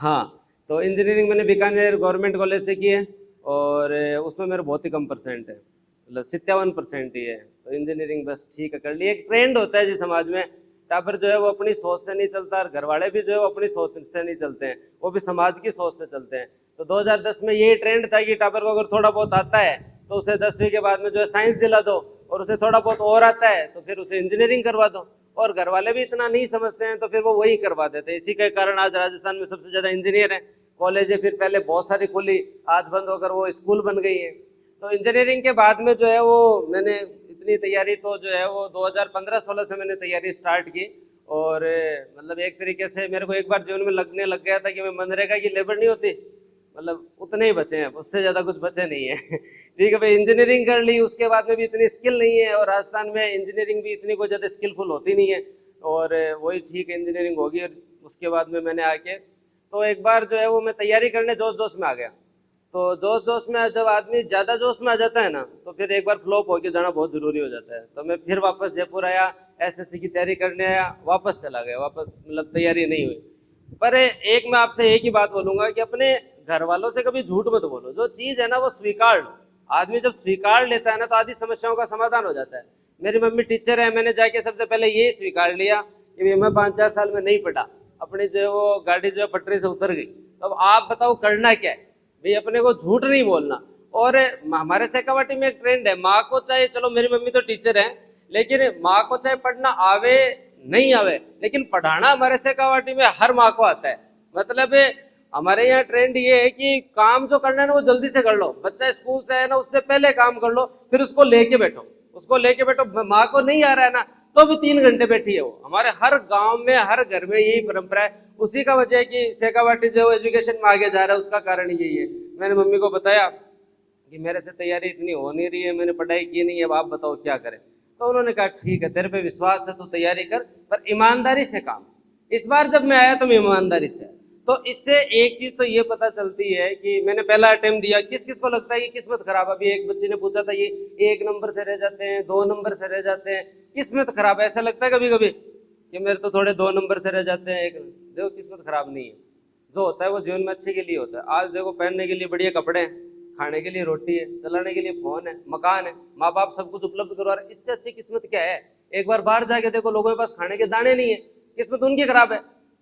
हाँ, तो इंजीनियरिंग मैंने बीकानेर गवर्नमेंट कॉलेज से की है और उसमें मेरा बहुत ही कम परसेंट है, मतलब 57% ही है। तो इंजीनियरिंग बस ठीक है कर ली। एक ट्रेंड होता है जी समाज में, टापर जो है वो अपनी सोच से नहीं चलता और घर वाले भी जो है वो अपनी सोच से नहीं चलते हैं, वो भी समाज की सोच से चलते हैं। तो 2010 में यही ट्रेंड था कि टापर को अगर थोड़ा बहुत आता है तो उसे 10वीं के बाद में जो है साइंस दिला दो, और उसे थोड़ा बहुत और आता है तो फिर उसे इंजीनियरिंग करवा दो। और घर वाले भी इतना नहीं समझते हैं तो फिर वो वही करवा देते हैं। इसी के कारण आज राजस्थान में सबसे ज्यादा इंजीनियर है। कॉलेज है फिर पहले बहुत सारी खुली, आज बंद होकर वो स्कूल बन गई है। तो इंजीनियरिंग के बाद में जो है वो मैंने इतनी तैयारी तो जो है वो 2015-16 से मैंने तैयारी स्टार्ट की। और मतलब एक तरीके से मेरे को एक बार जीवन में लगने लग गया था कि मैं मनरेगा की लेबर नहीं होती, मतलब उतने ही बचे हैं, उससे ज्यादा कुछ बचे नहीं है। ठीक है भाई, इंजीनियरिंग कर ली, उसके बाद में भी इतनी स्किल नहीं है और राजस्थान में इंजीनियरिंग भी इतनी कोई ज्यादा स्किलफुल होती नहीं है। और वही ठीक है, इंजीनियरिंग होगी। और उसके बाद में मैंने आके तो एक बार जो है वो मैं तैयारी करने जोश जोश में आ गया। तो जोश जोश में जब आदमी ज्यादा जोश में आ जाता है ना तो फिर एक बार फ्लॉप होके जाना बहुत जरूरी हो जाता है। तो मैं फिर वापस जयपुर आया, एसएससी की तैयारी करने आया, वापस चला गया, वापस मतलब तैयारी नहीं हुई। पर एक मैं आपसे एक ही बात बोलूंगा कि अपने घर वालों से कभी झूठ मत बोलो। जो चीज है ना वो स्वीकार लो। आदमी जब स्वीकार लेता है ना तो आधी समस्याओं का समाधान हो जाता है। मेरी मम्मी टीचर है, मैंने जाके सबसे पहले ये स्वीकार लिया कि मैं 5-4 साल में नहीं पढ़ा, अपनी जो है वो गाड़ी जो है पटरी से उतर गई। अब आप बताओ करना क्या है भाई, अपने को झूठ नहीं बोलना। और हमारे शेखावाटी में एक ट्रेंड है, माँ को चाहे, चलो मेरी मम्मी तो टीचर है, लेकिन माँ को चाहे पढ़ना आवे नहीं आवे, लेकिन पढ़ाना हमारे शेखावाटी में हर माँ को आता है। मतलब हमारे यहाँ ट्रेंड ये है कि काम जो करना है ना वो जल्दी से कर लो। बच्चा स्कूल से आए ना उससे पहले काम कर लो, फिर उसको लेके बैठो, उसको लेके बैठो। माँ को नहीं आ रहा है ना तो भी 3 घंटे बैठी है वो। हमारे हर गांव में हर घर में यही परंपरा है। उसी का वजह है कि शेखावाटी जो एजुकेशन में आगे जा रहा है, उसका कारण यही है। मैंने मम्मी को बताया कि मेरे से तैयारी इतनी हो नहीं रही है, मैंने पढ़ाई की नहीं है, अब आप बताओ क्या करें। तो उन्होंने कहा ठीक है, तेरे पे विश्वास है तो तैयारी कर, पर ईमानदारी से काम। इस बार जब मैं आया तो मैं ईमानदारी से, तो इससे एक चीज तो ये पता चलती है कि मैंने पहला अटेम्प्ट दिया। किस किस को लगता है कि किस्मत खराब, अभी एक बच्चे ने पूछा था ये 1 नंबर से रह जाते हैं, 2 नंबर से रह जाते हैं, किस्मत खराब है, ऐसा लगता है कभी कभी कि मेरे तो थोड़े 2 नंबर से रह जाते हैं। देखो किस्मत खराब नहीं है, जो होता है वो जीवन में अच्छे के लिए होता है। आज देखो पहनने के लिए बढ़िया कपड़े हैं, खाने के लिए रोटी है, चलाने के लिए फोन है, मकान है, माँ बाप सब कुछ उपलब्ध करवा रहे, इससे अच्छी किस्मत क्या है। एक बार बाहर जाके देखो, लोगों के पास खाने के दाने नहीं है, किस्मत उनकी खराब है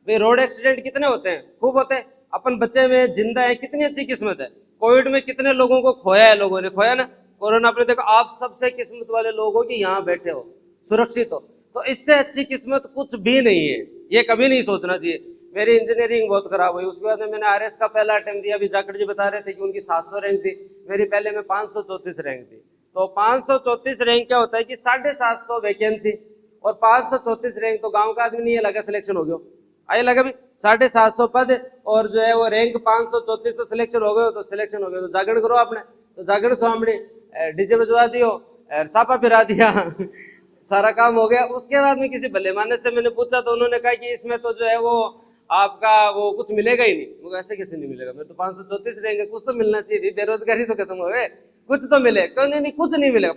भाई। रोड एक्सीडेंट कितने होते हैं, खूब होते हैं। अपन बच्चे में जिंदा है, कितनी अच्छी किस्मत है। कोविड में कितने लोगों को खोया है, लोगों ने खोया ना। कोरोना आपने देखा, आप सबसे किस्मत वाले लोग हो कि यहाँ बैठे हो, सुरक्षित हो। तो इससे अच्छी किस्मत कुछ भी नहीं है, ये कभी नहीं सोचना चाहिए। मेरी इंजीनियरिंग बहुत खराब हुई, उसके बाद में मैंने आरएस का पहला अटेम्प्ट दिया। अभी जाखड़ जी बता रहे थे कि उनकी 700 रैंक थी, मेरी पहले में 534 रैंक थी। तो 534 रैंक क्या होता है कि 750 वैकेंसी, और 534 रैंक तो गांव का आदमी नहीं है लगा सिलेक्शन हो गया, आइए लगा भी 750 पद, और जो है वो रैंक 534, तो सिलेक्शन हो गए, तो सिलेक्शन हो गया तो जागरण करो आपने। तो जागरण स्वामी डीजे बजवा दियो, सापा फिरा दिया, सारा काम हो गया। उसके बाद में किसी भले माने से मैंने पूछा तो उन्होंने कहा कि इसमें तो जो है वो आपका वो कुछ मिलेगा ही नहीं। मुझे ऐसे कैसे नहीं मिलेगा, मेरे तो 534 रहेंगे, कुछ तो मिलना चाहिए, बेरोजगारी तो खत्म हो गए, कुछ तो मिले। क्यों नहीं, कुछ नहीं मिलेगा।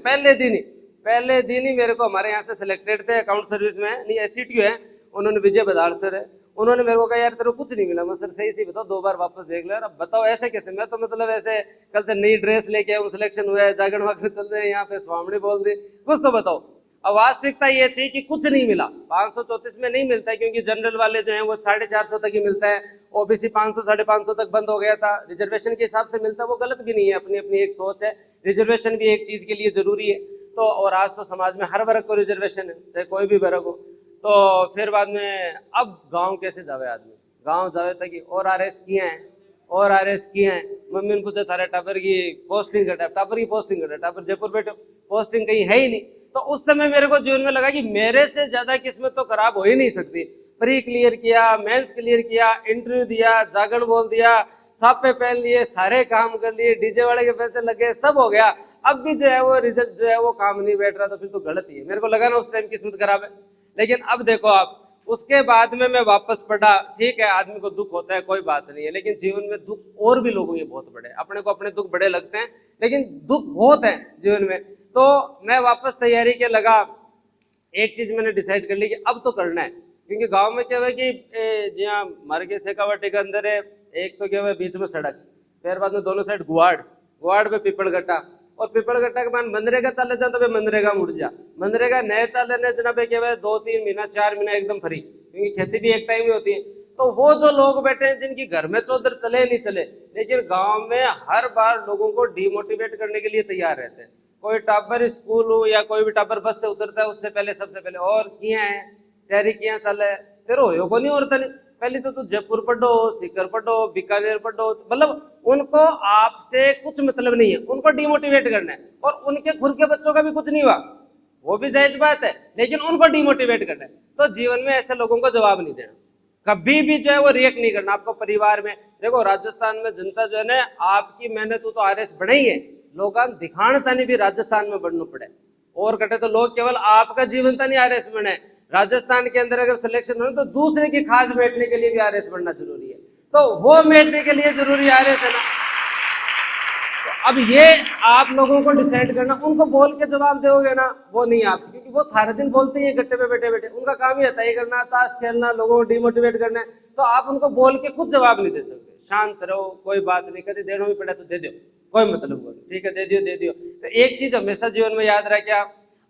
पहले दिन ही मेरे को हमारे यहाँ से सिलेक्टेड थे अकाउंट सर्विस में, नहीं एससीटीयू है, उन्होंने विजय बदाल सर है, उन्होंने मेरे को कहा यार तेरे को कुछ नहीं मिला। मैं सर सही बताओ, 2 बार वापस देख लो। अब बताओ ऐसे कैसे, मैं तो मतलब ऐसे कल से नई ड्रेस लेके आऊँ, सिलेक्शन हुआ है, जागरण वागरण चल रहे हैं, यहाँ पे स्वामी बोल दी, कुछ तो बताओ। अब वास्तविकता ये थी कि कुछ नहीं मिला। 534 में नहीं मिलता है, क्योंकि जनरल वाले जो हैं वो 450 तक ही मिलता है, ओबीसी 500-550 तक बंद हो गया था। रिजर्वेशन के हिसाब से मिलता है, वो गलत भी नहीं है, अपनी अपनी एक सोच है। रिजर्वेशन भी एक चीज के लिए जरूरी है। तो और आज तो समाज में हर वर्ग को रिजर्वेशन है, चाहे कोई भी वर्ग हो। तो फिर बाद में अब गाँव कैसे जावे आदमी, गाँव जावे तक और आरएस किए हैं, और आरएस किए हैं। मम्मी ने पूछा थारे टापर की पोस्टिंग घटा, टापर की पोस्टिंग घटा, टापर जयपुर बैठो, पोस्टिंग कहीं है ही नहीं। तो उस समय मेरे को जीवन में लगा कि मेरे से ज्यादा किस्मत तो खराब हो ही नहीं सकती। प्री क्लियर किया, मेंस क्लियर किया, इंटरव्यू दिया, जागरण बोल दिया, सापे पहन लिए, सारे काम कर लिए, डीजे वाले के पैसे लगे, सब हो गया। अब भी जो है वो रिजल्ट जो है वो काम नहीं बैठ रहा, तो फिर तो गलत ही है। मेरे को लगा ना उस टाइम किस्मत खराब है, लेकिन अब देखो आप, उसके बाद में मैं वापस पढ़ा। ठीक है, आदमी को दुख होता है, कोई बात नहीं है, लेकिन जीवन में दुख और भी लोगों के बहुत बड़े, अपने को अपने दुख बड़े लगते हैं, लेकिन दुख बहुत है जीवन में। तो मैं वापस तैयारी के लगा। एक चीज मैंने डिसाइड कर ली कि अब तो करना है, क्योंकि गांव में क्या है कि जहाँ मारे के शेखावाटी के अंदर है, एक तो क्या है बीच में सड़क, फिर बाद में दोनों साइड गुआड़ पे पीपलगट्टा, और पीपलगट्टा के बाद मनरेगा चले जाओ तो भाई मनरेगा मुड़ जा, मनरेगा नए चले ने जना पे क्या है 2-3 महीना 4 महीना एकदम फ्री, क्योंकि खेती भी एक टाइम ही होती है। तो वो जो लोग बैठे हैं जिनकी घर में चौधर चले नहीं चले, लेकिन गांव में हर बार लोगों को डिमोटिवेट करने के लिए तैयार रहते हैं। कोई टाबर स्कूल हो या कोई भी टाबर बस से उतरता है उससे पहले सबसे पहले और किया है तैयारी किया चल है तेरे हो को नहीं औरत नहीं, पहले तो तू जयपुर पढ़ो, सीकर पढ़ो, बीकानेर पढ़ो, मतलब उनको आपसे कुछ मतलब नहीं है, उनको डिमोटिवेट करना है। और उनके खुद के बच्चों का भी कुछ नहीं हुआ, वो भी जायज बात है, लेकिन उनको डिमोटिवेट करना है। तो जीवन में ऐसे लोगों को जवाब नहीं देना, कभी भी जो है वो रिएक्ट नहीं करना। आपको परिवार में देखो, राजस्थान में जनता जो है ना, आपकी मेहनत तो आरएस बढ़ी है, लोग दिखाण तनी भी राजस्थान में बढ़ना पड़े, और कटे तो लोग केवल आपका जीवन तनी आरएस बने। राजस्थान के अंदर अगर सिलेक्शन हो तो दूसरे की खास बैठने के लिए भी आरएस बनना जरूरी है, तो वो बैठने के लिए जरूरी आरएस है ना। तो अब ये आप लोगों को डिसाइड करना, उनको बोल के जवाब दोगे ना, वो नहीं आपसे, क्योंकि वो सारे दिन बोलते ही गट्टे पे बैठे बैठे, उनका काम ही होता है करना, ताश खेलना, लोगों को डिमोटिवेट करना है। तो आप उनको बोल के कुछ जवाब नहीं दे सकते, शांत रहो, कोई बात नहीं, कभी देना भी पड़ा तो दे दो, कोई मतलब नहीं, ठीक है दे दियो। तो एक चीज हमेशा जीवन में याद रखे,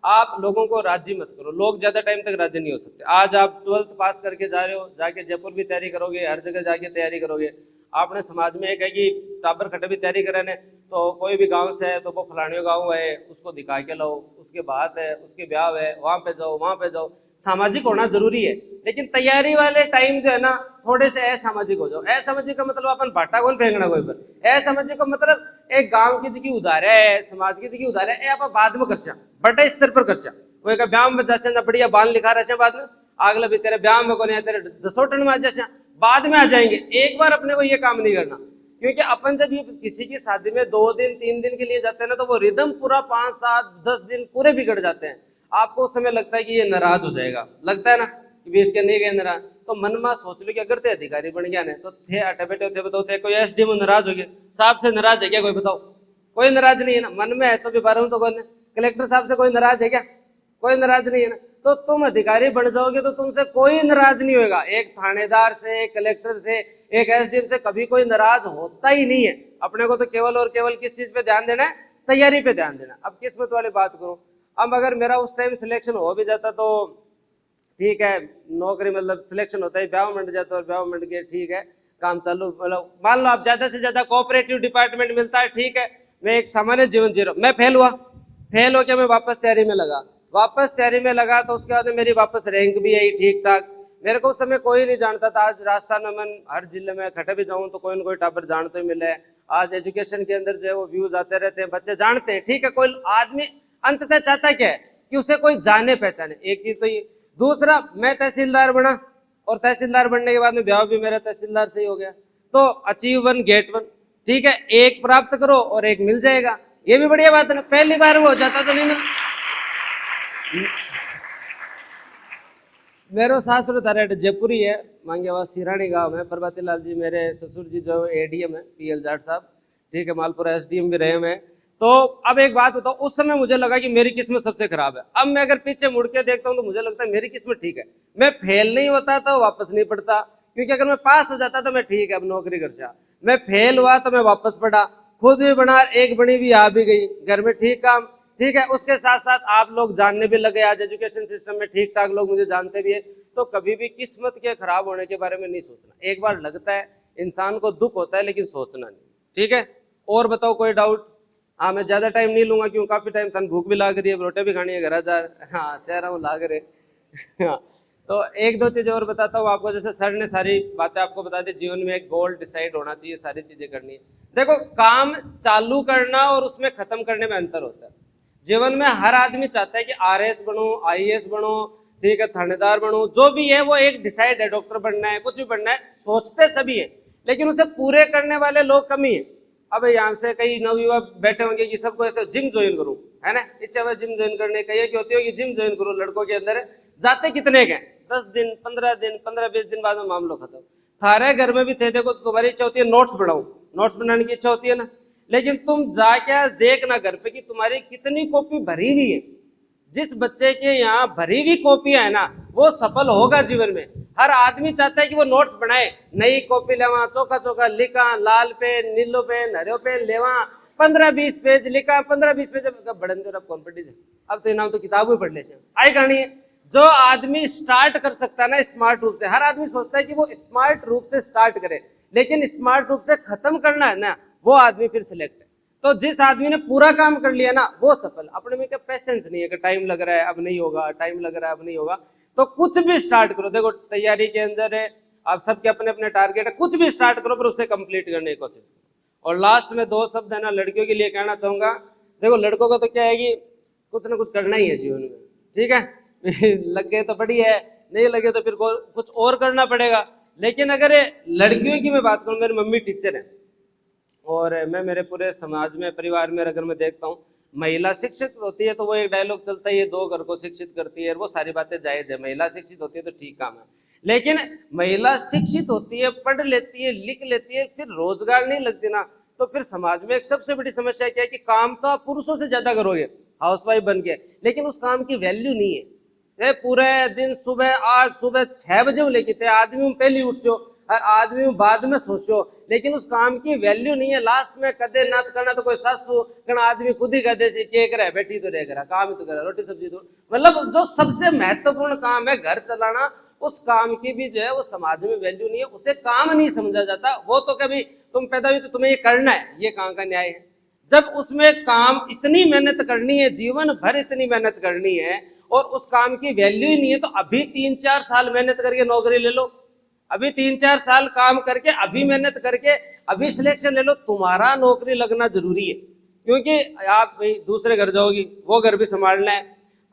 आप लोगों को राजी मत करो, लोग ज्यादा टाइम तक राजी नहीं हो सकते। आज आप 12th पास करके जा रहे हो, जाके जयपुर भी तैयारी करोगे, हर जगह जाके तैयारी करोगे, आपने समाज में एक है कि टाबर खटे भी तैयारी कराने, तो कोई भी गांव से है तो वो फलानियों गांव है, उसको दिखा के लो, उसके बात है, उसके ब्याह है, वहां पे जाओ। सामाजिक होना जरूरी है, लेकिन तैयारी वाले टाइम जो है ना थोड़े से असामाजिक हो जाओ। असामाजिक का मतलब अपन भाटा कौन फेंकना कोई पर, असामाजिक का मतलब एक गांव की जी उधार है, समाज की जी उधार है, आप बाद में कर बड़े स्तर पर कर कोई का ब्याह में जाचा ना बढ़िया बाल लिखा रहे बाद में, अगला भी तेरे ब्याह में कोने तेरे दसोटन में आ जाए, बाद में आ जाएंगे। एक बार अपने को ये काम नहीं करना, क्योंकि अपन जब ये किसी की शादी में 2 दिन 3 दिन के लिए जाते हैं ना, तो वो रिदम पूरा 5 7 10 दिन पूरे बिगड़ जाते हैं। आपको उस समय लगता है कि ये नाराज हो जाएगा, लगता है ना कि भी इसके नहीं गए नाराज, तो मन में सोच लो कि अगर ते अधिकारी बन गया ना तो थे अटे बैठे होते, बताओ थे कोई एसडीएम नाराज हो गया, साहब से नाराज है क्या कोई, बताओ कोई नाराज नहीं है ना, मन में है तो भी 12 तो कौन है, कलेक्टर साहब से कोई नाराज है क्या, कोई नाराज नहीं है ना। तो तुम अधिकारी बन जाओगे तो तुमसे कोई नाराज नहीं होगा, एक थानेदार से, एक कलेक्टर से, एक एसडीएम से कभी कोई नाराज होता ही नहीं है। अपने को तो केवल और केवल किस चीज पे ध्यान देना है, तैयारी पे ध्यान देना। अब किस्मत वाली बात करूं, अब अगर मेरा उस टाइम सिलेक्शन हो भी जाता तो ठीक है, नौकरी मतलब सिलेक्शन होता है, ब्याह मंड जाता और ब्याह मंड के ठीक है काम चालू, मतलब मान लो आप ज्यादा से ज्यादा कोऑपरेटिव डिपार्टमेंट मिलता है, ठीक है, मैं एक सामान्य जीवन जी रहा हूँ, मैं फेल होकर मैं वापस तैयारी में लगा, तो उसके बाद मेरी वापस रैंक भी आई ठीक ठाक। मेरे को उस समय कोई नहीं जानता था, आज राजस्थान में मैं हर जिले में खटे भी जाऊं तो कोई ना कोई टाबर जानते ही मिले। आज एजुकेशन के अंदर जो है वो व्यूज आते रहते हैं, बच्चे जानते हैं, ठीक है, कोई आदमी अंततः चाहता क्या है कि उसे कोई जाने पहचाने, एक चीज तो ये। दूसरा, मैं तहसीलदार बना, और तहसीलदार बनने के बाद में ब्याह भी मेरा तहसीलदार से ही हो गया, तो अचीव 1 गेट 1, ठीक है, एक प्राप्त करो और एक मिल जाएगा, ये भी बढ़िया बात है ना। पहली बार वो हो जाता तो नहीं मिल। मेरा सासुर थारेट जयपुरी है, मांगेवा सिरानी गांव है। प्रभाती लाल जी मेरे ससुर जी जो एडीएम है, पीएल जाट साहब, ठीक है, मालपुरा एसडीएम भी रहे हैं। तो अब एक बात बताओ, उस समय मुझे लगा कि मेरी किस्मत सबसे खराब है। अब मैं अगर पीछे मुड़ के देखता हूं तो मुझे लगता है मेरी किस्मत ठीक है, मैं फेल नहीं होता तो वापस नहीं पढ़ता, क्योंकि अगर मैं पास हो जाता तो मैं ठीक है अब नौकरी कर चा, मैं फेल हुआ तो मैं वापस पढ़ा, खुद भी बना, एक बनी भी आ भी गई, घर में ठीक काम, ठीक है, उसके साथ साथ आप लोग जानने भी लगे, आज एजुकेशन सिस्टम में ठीक ठाक लोग मुझे जानते भी है। तो कभी भी किस्मत के खराब होने के बारे में नहीं सोचना। एक बार लगता है इंसान को दुख होता है, लेकिन सोचना नहीं, ठीक है। और बताओ कोई डाउट? हाँ, मैं ज्यादा टाइम नहीं लूंगा, क्यों काफी टाइम तन भूख भी लाग रही है, रोटी भी खानी है, घर जा, हाँ चेहरा हूँ लाग रहे। हाँ, तो एक दो चीजें और बताता हूँ आपको। जैसे सर ने सारी बातें आपको बता दी, जीवन में एक गोल डिसाइड होना चाहिए, सारी चीजें करनी है। देखो, काम चालू करना और उसमें खत्म करने में अंतर होता है। जीवन में हर आदमी चाहता है कि आरएस बनो, आईएएस बनो, ठीक है, थानेदार बनो, जो भी है वो एक डिसाइड है, डॉक्टर बनना है, कुछ भी बनना है, सोचते सभी है, लेकिन उसे पूरे करने वाले लोग कमी है। अब यहाँ से कई नवयुवक बैठे होंगे कि सबको ऐसे जिम ज्वाइन करूं, है ना, इच्छा है जिम ज्वाइन करने का, ये क्या होती होगी जिम ज्वाइन करो, लड़कों के अंदर जाते कितने के 10 दिन 15 दिन 15-20 दिन बाद में मामला खत्म। थारे घर में भी थे, देखो तुम्हारी इच्छा होती है नोट्स बढ़ाऊं, नोट्स बनाने की इच्छा होती है ना, लेकिन तुम जाके देखना घर पे कि तुम्हारी कितनी कॉपी भरी हुई है। जिस बच्चे के यहाँ भरी हुई कॉपी है ना, वो सफल होगा जीवन में। हर आदमी चाहता है कि वो नोट्स बनाए, नई कॉपी लेवा, चौका चौका लिखा, लाल पेन, नीलो पेन, हरो पेन लेवा, 15-20 पेज लिखा, 15-20 पेज बड़न जो कॉम्पिटिशन, अब तो इनाम तो किताबें पढ़ ले आई कहानी है। जो आदमी स्टार्ट कर सकता है ना स्मार्ट रूप से, हर आदमी सोचता है कि वो स्मार्ट रूप से स्टार्ट करे, लेकिन स्मार्ट रूप से खत्म करना है ना, वो आदमी फिर सिलेक्ट है। तो जिस आदमी ने पूरा काम कर लिया ना वो सफल। अपने में क्या पेशेंस नहीं है कि टाइम लग रहा है अब नहीं होगा, टाइम लग रहा है अब नहीं होगा, तो कुछ भी स्टार्ट करो। देखो तैयारी के अंदर है, आप सबके अपने अपने टारगेट है, कुछ भी स्टार्ट करो पर उसे कंप्लीट करने की कोशिश करो। और लास्ट में 2 शब्द है ना लड़कियों के लिए कहना चाहूंगा। देखो लड़कों को तो क्या है कि कुछ ना कुछ करना ही है जीवन में, ठीक है लग गए तो बढ़िया है, नहीं लगे तो फिर कुछ और करना पड़ेगा। लेकिन अगर लड़कियों की मैं बात करूं, मेरी मम्मी टीचर है और मैं मेरे पूरे समाज में परिवार में अगर मैं देखता हूँ महिला शिक्षित होती है तो वो एक डायलॉग चलता ही है, 2 घर को शिक्षित करती है, वो सारी बातें जायज है। महिला शिक्षित होती है तो ठीक काम है, लेकिन महिला शिक्षित होती है, पढ़ लेती है, लिख लेती है, फिर रोजगार नहीं लगती ना, तो फिर समाज में एक सबसे बड़ी समस्या क्या है कि काम तो आप पुरुषों से ज्यादा करोगे हाउसवाइफ बन के, लेकिन उस काम की वैल्यू नहीं है। पूरे दिन सुबह 8 सुबह 6 बजे लेके आदमी पहले उठ जाओ और आदमी बाद में सोचो, लेकिन उस काम की वैल्यू नहीं है। लास्ट में कदे ना करना तो कोई सासू करना, आदमी खुद ही कदे से के करे, बैठी तो रह करा, काम ही तो करा, रोटी सब्जी तो, मतलब जो सबसे महत्वपूर्ण काम है घर चलाना, उस काम की भी जो है वो समाज में वैल्यू नहीं है, उसे काम नहीं समझा जाता। वो तो कभी तुम पैदा हुई तो तुम्हें ये करना है, ये कहाँ का न्याय है? जब उसमें काम इतनी मेहनत करनी है, जीवन भर इतनी मेहनत करनी है और उस काम की वैल्यू ही नहीं है, तो अभी 3-4 साल मेहनत करके नौकरी ले लो, अभी 3-4 साल काम करके, अभी मेहनत करके, अभी सिलेक्शन ले लो। तुम्हारा नौकरी लगना जरूरी है, क्योंकि आप भाई दूसरे घर जाओगी, वो घर भी संभालना है।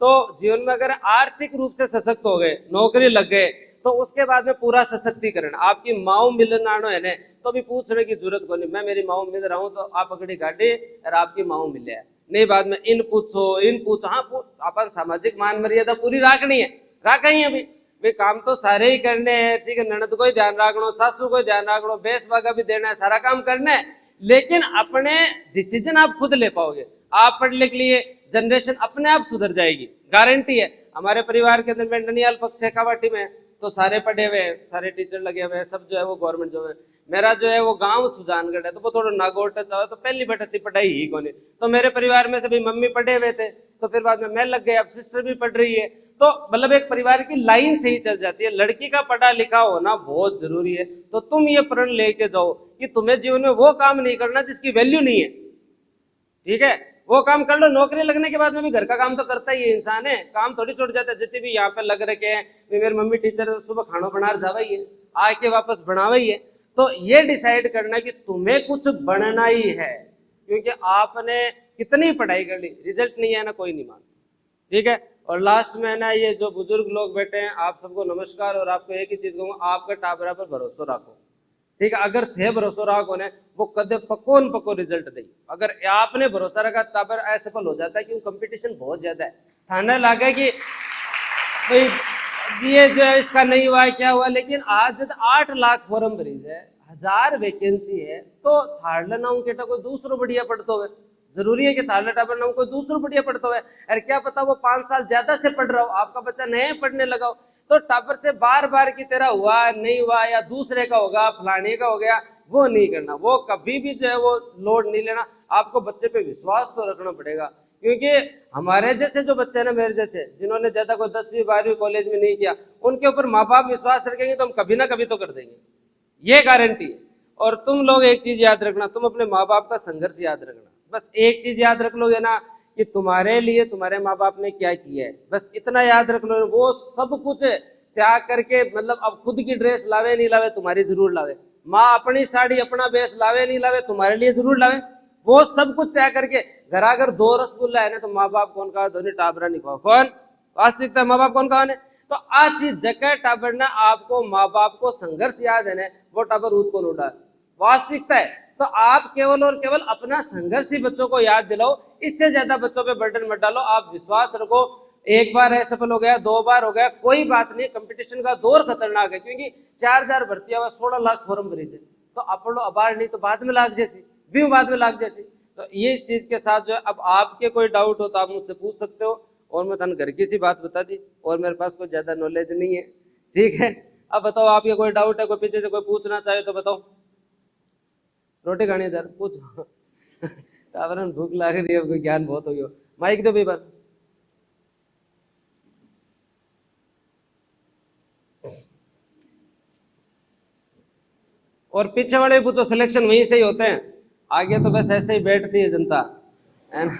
तो जीवन में अगर आर्थिक रूप से सशक्त हो गए, नौकरी लग गए, तो उसके बाद में पूरा सशक्तिकरण। आपकी माओ मिलना है ना, तो अभी पूछने की जरूरत को नहीं, मैं मेरी माओ मिल रहा हूँ तो आप पकड़ी गाड़ी और आपकी माओ मिले नहीं, बाद में इन पूछो हाँ अपन सामाजिक मान मर्यादा पूरी राखनी है, राखा ही अभी भाई काम तो सारे ही करने हैं, ठीक है, ननद को ही ध्यान रखना, सासू को ही ध्यान रखना, बेस बागा भी देना है, सारा काम करना है, लेकिन अपने डिसीजन आप खुद ले पाओगे। आप पढ़ लिख लिए, जनरेशन अपने आप सुधर जाएगी, गारंटी है। हमारे परिवार के अंदर मैं ननियाल पक्ष शेखावाटी में तो सारे पढ़े हुए, सारे टीचर लगे हुए, सब जो है वो गवर्नमेंट जो है। मेरा जो है वो गांव सुजानगढ़ है, तो वो थोड़ा नागौर टच है, तो पहली बैठती पढ़ाई ही कोनी, तो मेरे परिवार में से भी मम्मी पढ़े हुए थे, तो फिर बाद में मैं लग गया, अब सिस्टर भी पढ़ रही है, तो मतलब एक परिवार की लाइन से ही चल जाती है। लड़की का पढ़ा लिखा होना बहुत जरूरी है। तो तुम ये प्रण लेके जाओ कि तुम्हें जीवन में वो काम नहीं करना जिसकी वैल्यू नहीं है, ठीक है, वो काम कर लो। नौकरी लगने के बाद में भी घर का काम तो करता ही है इंसान है, काम थोड़ी छोड़ जाता है। जितने भी यहाँ पे लग रखे हैं, मेरी मम्मी टीचर सुबह खाना बना जावा ही है, आके वापस बनावा ही है। तो ये डिसाइड करना कि तुम्हें कुछ बनना ही है, क्योंकि आपने कितनी पढ़ाई कर ली, रिजल्ट नहीं है ना कोई नहीं मानता, ठीक है। और लास्ट में है ना, ये जो बुजुर्ग लोग बैठे हैं, आप सबको नमस्कार, और आपको एक ही चीज कहूंगा, आपका टाबरा पर भरोसा रखो, ठीक है। अगर थे भरोसा रखो ने, वो कदे पको रिजल्ट दे। अगर आपने भरोसा रखा टाबर असफल हो जाता है, क्योंकि कंपटीशन बहुत ज्यादा है। थाने लागे कि भाई ये जो है इसका नहीं हुआ, क्या हुआ, लेकिन आज 8 लाख फॉर्म भरी है, 1000 वैकेंसी है, तो थाड़ लेना केटा कोई दूसरो बढ़िया पढ़ते हुए, जरूरी है कि थाले टाबर नाम कोई दूसरो बढ़िया पढ़ता है। अरे क्या पता वो 5 साल ज्यादा से पढ़ रहा हो, आपका बच्चा नए पढ़ने लगा हो, तो टाबर से बार बार की तरह हुआ नहीं हुआ, या दूसरे का होगा, फलाने का हो गया, वो नहीं करना। वो कभी भी जो है वो लोड नहीं लेना। आपको बच्चे पे विश्वास तो रखना पड़ेगा, क्योंकि हमारे जैसे जो बच्चे ना, मेरे जैसे जिन्होंने ज्यादा कोई 10वीं 12वीं कॉलेज में नहीं किया, उनके ऊपर माँ बाप विश्वास रखेंगे तो हम कभी ना कभी तो कर देंगे, ये गारंटी है। और तुम लोग एक चीज याद रखना, तुम अपने माँ बाप का संघर्ष याद रखना। बस एक चीज याद रख लोगे ना कि तुम्हारे लिए तुम्हारे माँ बाप ने क्या किया है, बस इतना याद रख लो। वो सब कुछ त्याग करके, मतलब अब खुद की ड्रेस लावे नहीं लावे, तुम्हारी जरूर लावे। माँ अपनी साड़ी अपना बेस लावे नहीं लावे, तुम्हारे लिए जरूर लावे। वो सब कुछ त्याग करके घर अगर 2 रसगुल्ला है ना, तो माँ बाप कौन कहा, धोनी टाबरा नहीं कहा, कौन वास्तविकता माँ बाप कौन कहा ने। तो आज चीज जगह टाबर ना, आपको माँ बाप को संघर्ष याद है ना, वो टाबर ऊद को लौटा वास्तविकता है। तो आप केवल और केवल अपना संघर्ष ही बच्चों को याद दिलाओ, इससे ज्यादा बच्चों पे बर्डन मत डालो। आप विश्वास रखो, एक बार असफल हो गया, 2 बार हो गया, कोई बात नहीं। कंपटीशन का दौर खतरनाक है, क्योंकि 4000 भर्तियां हुआ, 16 लाख फॉर्म भरी थे, तो आप लोग अबार नहीं तो बाद में लाग जैसी भी, बाद में लाग जैसी। तो ये इस चीज के साथ जो है, अब आपके कोई डाउट हो तो आप मुझसे पूछ सकते हो, और मैं तन घर की सी बात बता दी, और मेरे पास कोई ज्यादा नॉलेज नहीं है। ठीक है, अब बताओ आपके कोई डाउट है, कोई पीछे से कोई पूछना चाहे तो बताओ। रोटी खानी है सर, पूछो। टावरन भूख लग रही है, कोई ज्ञान बहुत हो गया। माइक दो भाई बात। और पीछे वाले पूछो, सिलेक्शन वहीं से ही होते हैं, आगे तो बस ऐसे ही बैठती है जनता, है ना।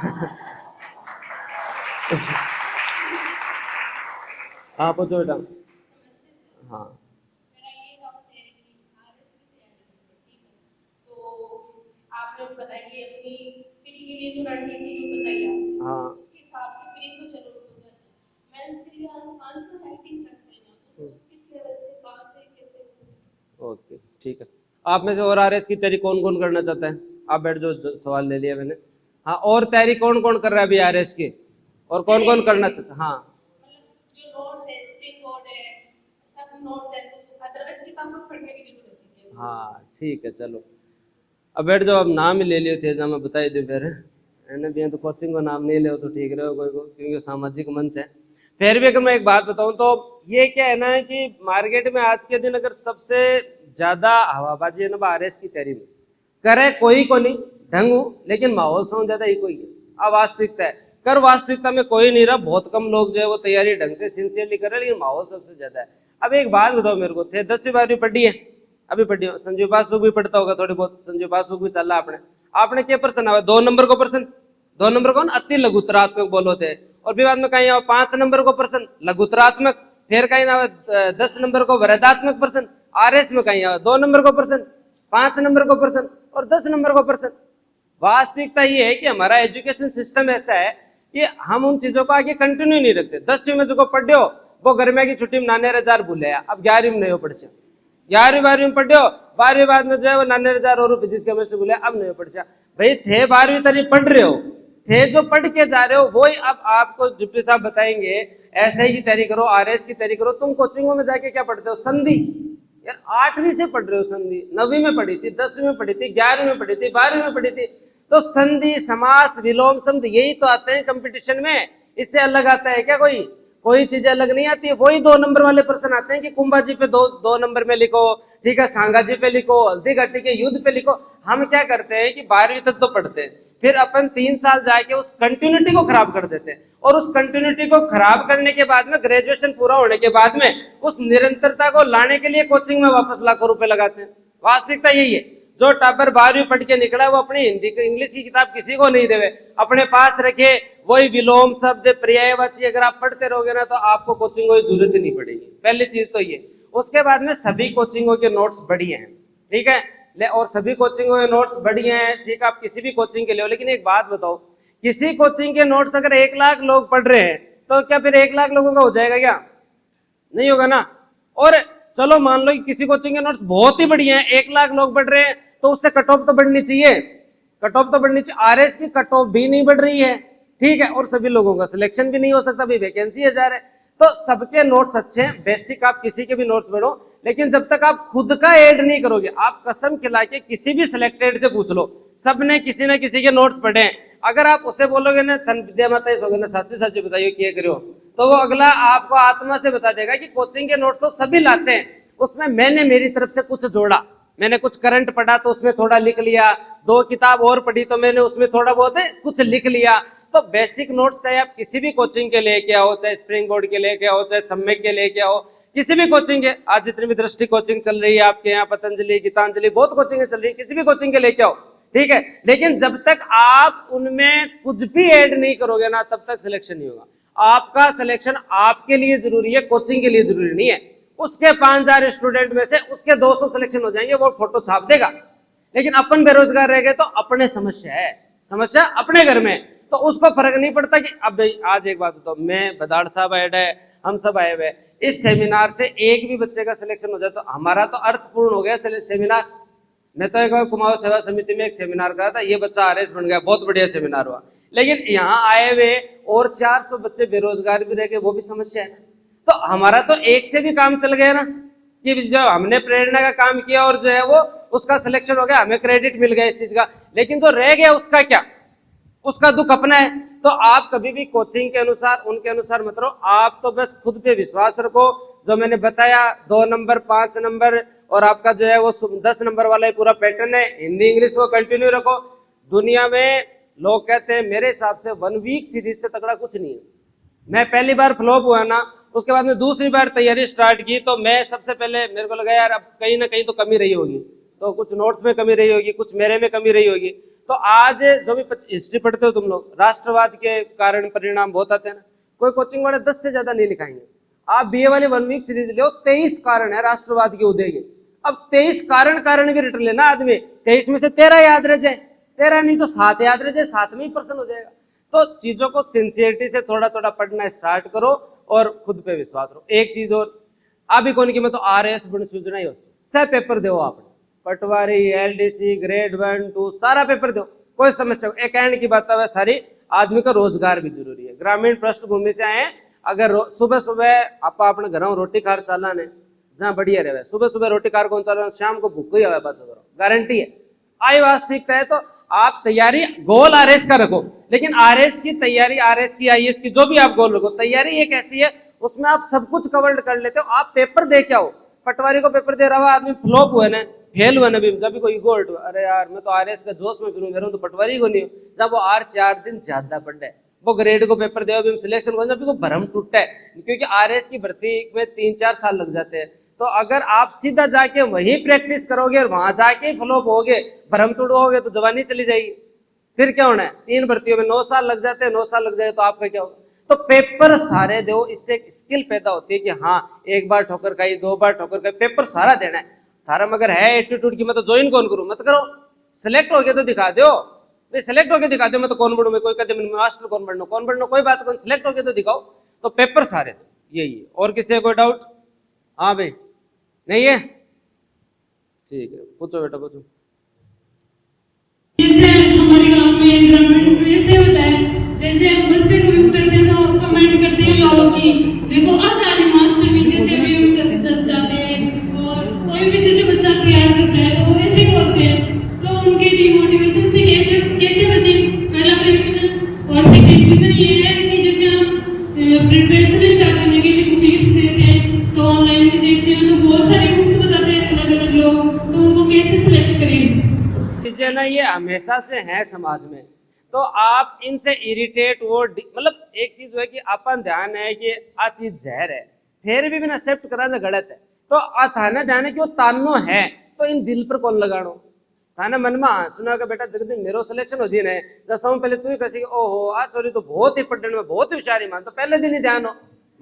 हाँ पूछो बेटा। हाँ मेरा ये डाउट है कि आरएस की तैयारी है, ठीक है, तो आपने बताया कि अपनी प्री के लिए तो रणनीति जो बताई आपने, हाँ उसके हिसाब से प्री तो चलो हो जाती है, मेंस के लिए आंसर राइटिंग करते हैं ना, तो किस लेवल से, कहाँ से, कैसे होगी? ओके ठीक है। आप में से और आरएस की तैयारी कौन कौन करना चाहता है? आप बैठ जो सवाल ले लिया मैंने। हाँ, और तैयारी कौन कौन कर रहा है अभी आरएस की, और कौन कौन करना चाहता है? हाँ मतलब जो नोट्स है, स्प्रिंग बोर्ड है, सब नोट्स है, तो अदरवाइज किताबों पढ़ने की जरूरत है क्या? हाँ ठीक है, चलो अब बैठ जाओ। अब नाम ही ले लियो थे, जहाँ मैं बताई दूँ फिर, है ना भैया, तो कोचिंग को नाम नहीं ले तो ठीक रहे कोई को, क्योंकि सामाजिक मंच है। फिर भी अगर मैं एक बात बताऊं तो ये क्या है ना कि मार्केट में आज के दिन अगर सबसे ज्यादा हवाबाजी है ना आरएस की तैयारी में, करे कोई को नहीं ढंग हो, लेकिन माहौल से ज्यादा ही कोई है। अब वास्तविकता है, कर वास्तविकता में कोई नहीं रहा, बहुत कम लोग जो है वो तैयारी ढंग से सिंसियरली कर रहे हैं, लेकिन माहौल सबसे ज्यादा है। अब एक बात बताओ मेरे को, थे 10वीं 12वीं पढ़ी है, अभी पढ़ी हो, संजीव पासबुक भी पढ़ता होगा थोड़ी बहुत, संजीव पासबुक भी चल रहा आपने। आपने क्या प्रश्न आया? 2 नंबर को प्रश्न, 2 नंबर को अति लघुतरात्मक बोलो थे, और फिर बाद में कहीं आओ 5 नंबर को प्रश्न लघुतरात्मक, फिर कहीं ना 10 नंबर को वृद्धात्मक प्रश्न, आरएस में कहीं आओ 2 नंबर को प्रश्न, 5 नंबर को प्रश्न और 10 नंबर को प्रश्न। वास्तविकता ये है कि हमारा एजुकेशन सिस्टम ऐसा है कि हम उन चीजों को आगे कंटिन्यू नहीं रखते। 10वीं में जो पढ़े हो वो गर्मी की छुट्टी में नाने हजार भूले, अब 11वीं में नहीं हो पढ़ से, 11वीं 12वीं में पढ़े हो, 12वीं बाद में जो है वो नाने हजार और फिजिक्स केमिस्ट्री भूले, अब नहीं हो पढ़। भाई थे 12वीं तक पढ़ रहे हो, थे जो पढ़ के जा रहे हो वही अब आपको डिप्टी साहब बताएंगे, ऐसे ही की तैयारी करो, आरएस की तैयारी करो। तुम कोचिंगों में जाके क्या पढ़ते हो? संधि, यार 8वीं से पढ़ रहे हो संधि, 9वीं में पढ़ी थी, 10वीं में पढ़ी थी, 11वीं में पढ़ी थी, 12वीं में पढ़ी थी, तो संधि समास विलोम शब्द यही तो आते हैं कंपटीशन में, इससे अलग आता है क्या? कोई चीजें अलग नहीं आती है। वही 2 नंबर वाले प्रश्न आते हैं कि कुंभाजी पे दो नंबर में लिखो, ठीक है, सांगाजी पे लिखो, हल्दी घाटी के युद्ध पे लिखो। हम क्या करते हैं कि 12वीं तक तो पढ़ते हैं, फिर अपन 3 साल जाके उस कंटिन्यूटी को खराब कर देते हैं, और उस कंटिन्यूटी को खराब करने के बाद में ग्रेजुएशन पूरा होने के बाद में उस निरंतरता को लाने के लिए कोचिंग में वापस लाखों रुपए लगाते हैं। वास्तविकता यही है, जो टापर 12वीं पढ़ के निकला वो अपनी हिंदी इंग्लिश की किताब किसी को नहीं देवे, अपने पास रखे, वही विलोम शब्द पर्यायवाची अगर आप पढ़ते रहोगे ना तो आपको कोचिंग की जरूरत ही नहीं पड़ेगी। पहली चीज तो ये। उसके बाद में सभी कोचिंगों के नोट्स बढ़िया हैं, ठीक है, और सभी कोचिंगों के नोट्स बढ़िया हैं, ठीक है, आप किसी भी कोचिंग के लिए हो। लेकिन एक बात बताओ, किसी कोचिंग के नोट्स अगर 1 लाख लोग पढ़ रहे हैं तो क्या फिर 1 लाख लोगों का हो जाएगा क्या? नहीं होगा ना। और चलो मान लो कि किसी कोचिंग के नोट्स बहुत ही बढ़िया है, 1 लाख लोग पढ़ रहे हैं, तो उससे कट ऑफ तो बढ़नी चाहिए, कट ऑफ तो बढ़नी चाहिए। आरएस की कट ऑफ भी नहीं बढ़ रही है, ठीक है, और सभी लोगों का सिलेक्शन भी नहीं हो सकता, भी वैकेंसी 1000 है। तो सबके नोट्स अच्छे हैं, बेसिक आप किसी के भी नोट्स पढ़ो, लेकिन जब तक आप खुद का ऐड नहीं करोगे, आप कसम खिला के किसी भी सिलेक्टेड से पूछ लो, सबने किसी ना किसी के नोट्स पढ़े हैं, अगर आप उसे बोलोगे ना धन विद्या माता ना सच्ची सच्ची बताइए क्या करो, तो वो अगला आपको आत्मा से बता देगा कि कोचिंग के नोट्स तो सभी लाते हैं, उसमें मैंने मेरी तरफ से कुछ जोड़ा, मैंने कुछ करंट पढ़ा तो उसमें थोड़ा लिख लिया, 2 किताब और पढ़ी तो मैंने उसमें थोड़ा बहुत कुछ लिख लिया। तो बेसिक नोट्स चाहे आप किसी भी कोचिंग के लेके आओ, चाहे स्प्रिंग बोर्ड के लेके आओ, चाहे सम्यक के लेके आओ, किसी भी कोचिंग के, आज जितनी भी दृष्टि कोचिंग चल रही है आपके यहाँ, पतंजलि, गीतांजलि, बहुत कोचिंग चल रही है, किसी भी कोचिंग के लेके आओ, ठीक है, लेकिन जब तक आप उनमें कुछ भी ऐड नहीं करोगे ना तब तक सिलेक्शन नहीं होगा। आपका सिलेक्शन आपके लिए जरूरी है, कोचिंग के लिए जरूरी नहीं है। उसके 5000 स्टूडेंट में से उसके 200 सिलेक्शन हो जाएंगे, वो फोटो छाप देगा, लेकिन अपन बेरोजगार रह गए तो अपने समस्या है, समस्या अपने घर में, तो उसको फर्क नहीं पड़ता कि अब आज एक बात बताओ, मैं बदाड़ साहब ऐड है, हम सब आए हुए, इस सेमिनार से एक भी बच्चे का सिलेक्शन हो जाए तो हमारा तो अर्थपूर्ण हो गया सेमिनार। मैं तो एक कुमाऊं सेवा समिति में एक सेमिनार करा था, ये बच्चा आरएस बन गया, बहुत बढ़िया सेमिनार हुआ, लेकिन यहाँ आए हुए और 400 बच्चे बेरोजगार भी रह गए, वो भी समस्या है। तो हमारा तो एक से भी काम चल गया ना, कि जो हमने प्रेरणा का काम किया और जो है वो उसका सिलेक्शन हो गया, हमें क्रेडिट मिल गया इस चीज का, लेकिन जो रह गया उसका क्या, उसका दुख अपना है। तो आप कभी भी कोचिंग के अनुसार उनके अनुसार मत रहो, आप तो बस खुद पे विश्वास रखो। जो मैंने बताया 2 नंबर 5 नंबर और आपका जो है वो 10 नंबर वाला ही पूरा पैटर्न है। हिंदी इंग्लिश को कंटिन्यू रखो। दुनिया में लोग कहते हैं, मेरे हिसाब से 1 वीक सीरीज से तगड़ा कुछ नहीं है। मैं पहली बार फ्लॉप हुआ ना, उसके बाद में दूसरी बार तैयारी स्टार्ट की, तो मैं सबसे पहले मेरे को लगा यार अब कहीं ना कहीं तो कमी रही होगी, तो कुछ नोट्स में कमी रही होगी, कुछ मेरे में कमी रही होगी। तो आज जो भी हिस्ट्री पढ़ते हो तुम लोग, राष्ट्रवाद के कारण परिणाम बहुत आते हैं ना, कोई कोचिंग वाले 10 से ज्यादा नहीं लिखाएंगे। आप बीए वाली 1 वीक सीरीज लो, 23 कारण है राष्ट्रवाद के उदय के। अब 23 कारण भी रट लेना आदमी, 23 में से 13 याद रह जाए, 13 नहीं तो 7 याद रह जाए, 7 में ही पर्सन हो जाएगा। तो चीजों को सिंसियरिटी से थोड़ा थोड़ा पढ़ना स्टार्ट करो और खुद पे विश्वास रखो। एक चीज और, अभी कौन की मैं तो RS बन सूचना ही सह पेपर दो आपने, पटवारी LDC ग्रेड 1 2 सारा पेपर दो, कोई समस्या। एक एंड की बात है सारी, आदमी का रोजगार भी जरूरी है। ग्रामीण पृष्ठभूमि से आए, अगर सुबह सुबह आप अपने घर में रोटी खार चालाने जहाँ बढ़िया रहे, सुबह सुबह रोटी खार कौन चाला, शाम को भूख ही आवे बात करो, गारंटी है। आई वास्तविकता है। तो आप तैयारी गोल RS का रखो, लेकिन RS की तैयारी, RS की IAS की जो भी आप गोल रखो, तैयारी एक ऐसी है उसमें आप सब कुछ कवर कर लेते हो। आप पेपर दे के आओ। पटवारी को पेपर दे रहा हुआ आदमी फ्लॉप हुआ ना, फेल हुआ ना, जब भी कोई ईगो हर्ट हुआ, अरे यार मैं तो RS का जोश में फिरूं, मेरा तो पटवारी को नहीं हो। जब वो 4 दिन ज्यादा पढ़ है, वो ग्रेड को पेपर दे सिलेक्शन को, जब भरम टूटता है, क्योंकि RS की भर्ती में 3-4 साल लग जाते हैं। तो अगर आप सीधा जाके वही प्रैक्टिस करोगे और वहां जाके फ्लॉप होगे, भरम टूटोगे, तो जवानी चली जाएगी। फिर क्या होना है, 3 भर्तियों में 9 साल लग जाते हैं, 9 साल लग जाए तो आपका क्या होगा। तो पेपर सारे दो, इससे एक स्किल पैदा होती है कि हाँ एक बार ठोकर खाई, 2 बार ठोकर खाई, पेपर सारा देना है। थारा मगर है एटीट्यूड की मैं तो ज्वाइन कौन करूं, मत करो। सिलेक्ट हो गया तो दिखा दो भाई, सिलेक्ट हो गया दिखा दो। मैं तो कौन बनूं, मैं कोई कहते मास्टर कौन बनना, कोई बात कौन, सिलेक्ट हो गया तो दिखाओ। तो पेपर सारे दो, यही है। और किसी का कोई डाउट? हाँ भाई, नहीं है, ठीक है, पूछो बेटा पूछो। जैसे हमारे गांव में ग्रामीण में ऐसे होता है, जैसे बस से कोई उतरते हैं तो कमेंट करते हैं लोग कि देखो आज आली मास्टर नहीं, जैसे भी हम जाते हैं और कोई भी जैसे बच्चा तैयार करता है तो वो ऐसे ही होते हैं। तो उनके डिमोटिवेशन से कैसे बचे, पहला तो ये क्वेश्चन। और सेकंड क्वेश्चन ये है कि जैसे हम प्रिपरेशन स्टार्ट करने के लिए बुक लिस्ट देते हैं, तो ऑनलाइन भी देखते हैं तो बहुत सारी बुक्स बताते हैं अलग अलग लोग, तो उनको कैसे सिलेक्ट करें? चीजें ना ये हमेशा से है समाज में, तो आप इनसे इरिटेट वो मतलब एक चीज है कि अपन ध्यान है कि आ चीज जहर है, फिर भी एक्सेप्ट कराना गलत है। तो थाना जाने की वो तानो है, तो इन दिल पर कौन लगानो, थाना मन में सुना का बेटा जगदीन मेरो सिलेक्शन हो जी ने, दसों पहले तू ही कसी ओहो आ चोरी तो बहुत ही पढ़ने में बहुत ही होशियारी मान, तो पहले दिन ही ध्यान हो,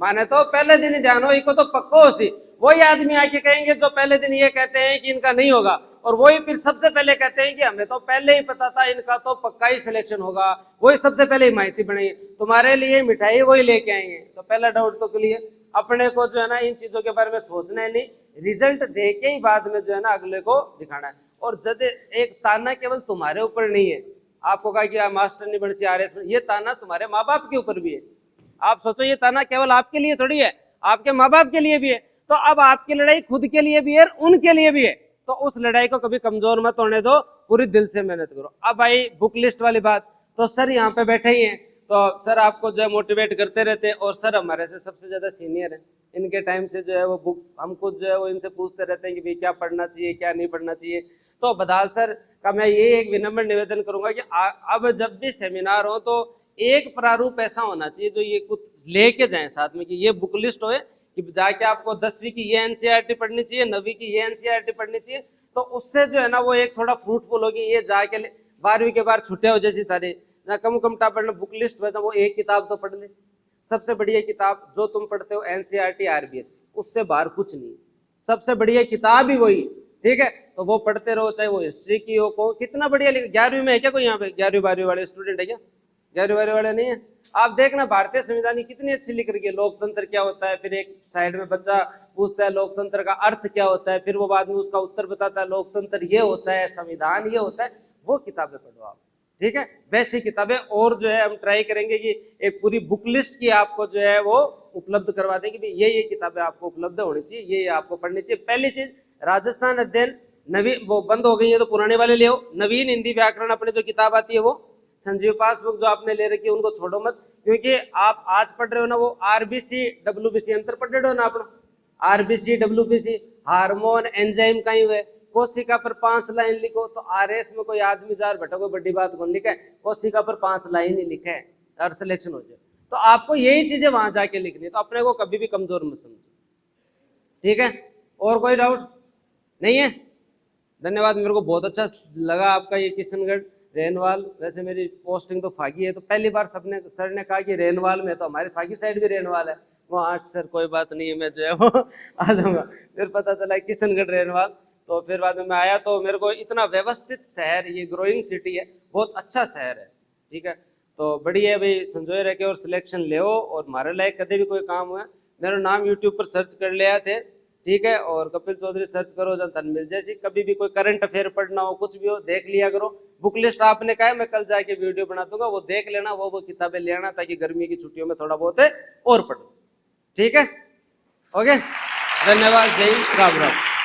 माने तो पहले दिन ही ध्यान हो, इको तो पक्को हो सी। वही आदमी आके कहेंगे जो पहले दिन ये कहते हैं कि इनका नहीं होगा, और वही फिर सबसे पहले कहते हैं कि हमें तो पहले ही पता था इनका तो पक्का ही सिलेक्शन होगा, वही सबसे पहले ही माहिती बनाई, तुम्हारे लिए मिठाई वही लेके आएंगे। तो पहला डाउट तो क्लियर, अपने को जो है ना इन चीजों के बारे में सोचना है नहीं, रिजल्ट दे के ही बाद में जो है ना अगले को दिखाना है। और जब एक ताना केवल तुम्हारे ऊपर नहीं है, आपको कहा कि मास्टर नहीं बन सी RS, ये ताना तुम्हारे माँ बाप के ऊपर भी है। आप सोचो ये ताना केवल आपके लिए थोड़ी है, आपके माँ बाप के लिए भी है। तो अब आपकी लड़ाई खुद के लिए भी है, उनके लिए भी है, तो उस लड़ाई को कभी कमजोर मत होने दो, पूरी दिल से मेहनत करो। अब आई बुक लिस्ट वाली बात, तो सर यहाँ पे बैठे ही हैं, तो सर आपको जो है मोटिवेट करते रहते हैं, और सर हमारे से सबसे ज्यादा सीनियर है, इनके टाइम से जो है वो बुक्स हम खुद जो है वो इनसे पूछते रहते हैं कि भाई क्या पढ़ना चाहिए क्या नहीं पढ़ना चाहिए। तो बदाल सर का मैं ये एक विनम्र निवेदन करूंगा कि अब जब भी सेमिनार हो तो एक प्रारूप ऐसा होना चाहिए जो ये कुछ लेके जाए साथ में, कि ये बुक लिस्ट हो कि जाके आपको 10वीं की ये NCERT पढ़नी चाहिए, 9वीं की ये NCERT पढ़नी चाहिए, तो उससे जो है ना वो एक थोड़ा फ्रूटफुल होगी। ये जाके 12वीं के बाद छुट्टे हो जैसी तारी ना कम पढ़ना, बुक लिस्ट वैसा वो एक किताब तो पढ़ ले, सबसे बढ़िया किताब जो तुम पढ़ते हो NCERT RBS, उससे बाहर कुछ नहीं, सबसे बढ़िया किताब ही वही, ठीक है। तो वो पढ़ते रहो, चाहे वो हिस्ट्री की हो, कितना बढ़िया। 11वीं में है क्या कोई यहाँ पे 11वीं 12वीं वाले स्टूडेंट है क्या? 11वीं 12वीं वाले नहीं है? आप देखना भारतीय संविधान कितनी अच्छी लिख रही है, लोकतंत्र क्या होता है, फिर एक साइड में बच्चा पूछता है लोकतंत्र का अर्थ क्या होता है, फिर वो बाद में उसका उत्तर बताता है लोकतंत्र ये होता है, संविधान ये होता है। वो किताबें पढ़ो आप, ठीक है, वैसी किताबें। और जो है हम ट्राई करेंगे कि एक पूरी बुक लिस्ट की आपको जो है वो उपलब्ध करवा देंगे कि ये किताबें आपको उपलब्ध होनी चाहिए, ये आपको पढ़नी चाहिए। पहली चीज राजस्थान अध्ययन नवीन वो बंद हो गई है, तो पुराने वाले ले आओ। नवीन हिंदी व्याकरण अपने जो किताब आती है वो, संजीव पासबुक जो आपने ले रखी है उनको छोड़ो मत, क्योंकि आप आज पढ़ रहे हो ना वो आरबीसी डब्ल्यूबीसी अंतर पढ़ रहे हो ना अपना, आरबीसी डब्ल्यूबीसी हार्मोन एंजाइम कहीं हुए, कोशिका पर 5 लाइन लिखो। तो आरएस में कोई आदमी जार बेटा कोई बड़ी बात कौन लिखा है, कोशिका पर 5 लाइन ही लिखा है और सिलेक्शन हो जाए। तो आपको यही चीजें वहां जाके लिखनी है, तो अपने को कभी भी कमजोर मत समझो, ठीक है। और कोई डाउट नहीं है? धन्यवाद, मेरे को बहुत अच्छा लगा आपका ये किशनगढ़ रेनवाल। वैसे मेरी पोस्टिंग तो फागी है, तो पहली बार सबने सर ने कहा कि रेनवाल में, तो हमारी फागी साइड भी रेनवाल है। वो 8 सर कोई बात नहीं है, मैं जो है वो आ जाऊंगा। फिर पता चला किशनगढ़ रेनवाल, तो फिर बाद में मैं आया तो मेरे को इतना व्यवस्थित शहर, ये ग्रोइंग सिटी है, बहुत अच्छा शहर है, ठीक है। तो बढ़िया है भाई, संजोए रह के और सिलेक्शन ले और हमारे लायक कदे भी कोई काम हुआ मेरा नाम यूट्यूब पर सर्च कर लिया थे, ठीक है। और कपिल चौधरी सर्च करो जब तन मिल जाए। कभी भी कोई करंट अफेयर पढ़ना हो, कुछ भी हो, देख लिया करो। बुक लिस्ट आपने कहा है मैं कल जाके वीडियो बना दूंगा, वो देख लेना, वो किताबें ले आना, ताकि गर्मी की छुट्टियों में थोड़ा बहुत है और पढ़ो, ठीक है। ओके, धन्यवाद, जय हिंद, राम राम।